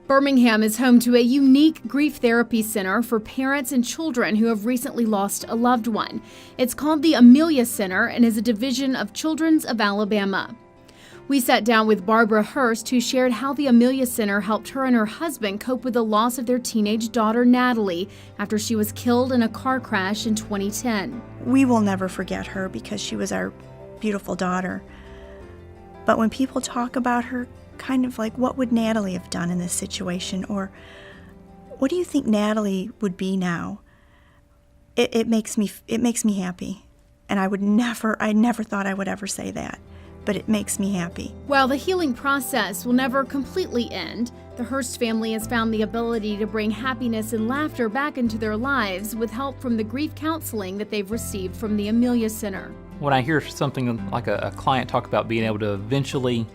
Birmingham is home to a unique grief therapy center for parents and children who have recently lost a loved one. It's called the Amelia Center and is a division of Children's of Alabama. We sat down with Barbara Hurst, who shared how the Amelia Center helped her and her husband cope with the loss of their teenage daughter, Natalie, after she was killed in a car crash in 2010. We will never forget her because she was our beautiful daughter. But when people talk about her, kind of like, what would Natalie have done in this situation? Or what do you think Natalie would be now? It makes me happy. And I never thought I would ever say that, but it makes me happy. While the healing process will never completely end, the Hurst family has found the ability to bring happiness and laughter back into their lives with help from the grief counseling that they've received from the Amelia Center. When I hear something like a client talk about being able to eventually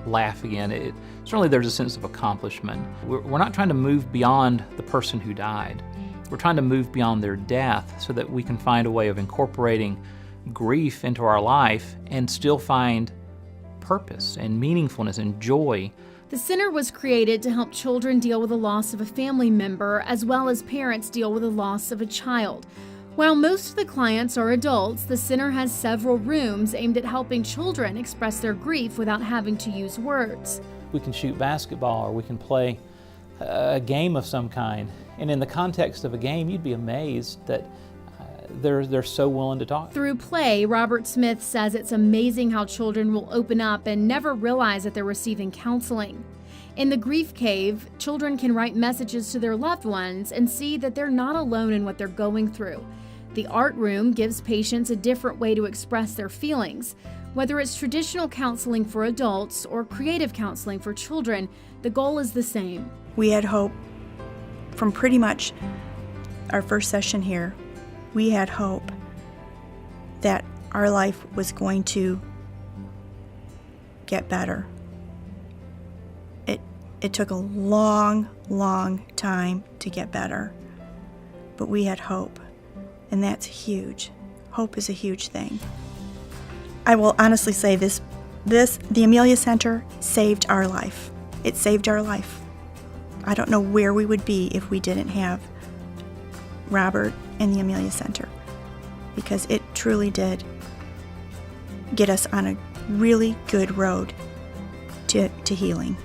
laugh again, certainly there's a sense of accomplishment. We're not trying to move beyond the person who died. We're trying to move beyond their death so that we can find a way of incorporating grief into our life and still find purpose and meaningfulness and joy. The center was created to help children deal with the loss of a family member as well as parents deal with the loss of a child. While most of the clients are adults, the center has several rooms aimed at helping children express their grief without having to use words. We can shoot basketball or we can play a game of some kind. And in the context of a game, you'd be amazed that they're so willing to talk. Through play, Robert Smith says it's amazing how children will open up and never realize that they're receiving counseling. In the Grief Cave, children can write messages to their loved ones and see that they're not alone in what they're going through. The art room gives patients a different way to express their feelings. Whether it's traditional counseling for adults or creative counseling for children, the goal is the same. We had hope from pretty much our first session here. We had hope that our life was going to get better. It took a long, long time to get better, but we had hope, and that's huge. Hope is a huge thing. I will honestly say this, the Amelia Center saved our life. It saved our life. I don't know where we would be if we didn't have Robert and the Amelia Center, because it truly did get us on a really good road to healing.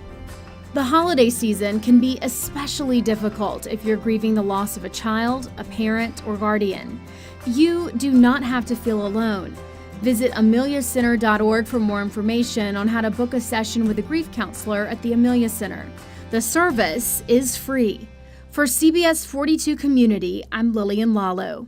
The holiday season can be especially difficult if you're grieving the loss of a child, a parent, or guardian. You do not have to feel alone. Visit ameliacenter.org for more information on how to book a session with a grief counselor at the Amelia Center. The service is free. For CBS 42 Community, I'm Lillian Lalo.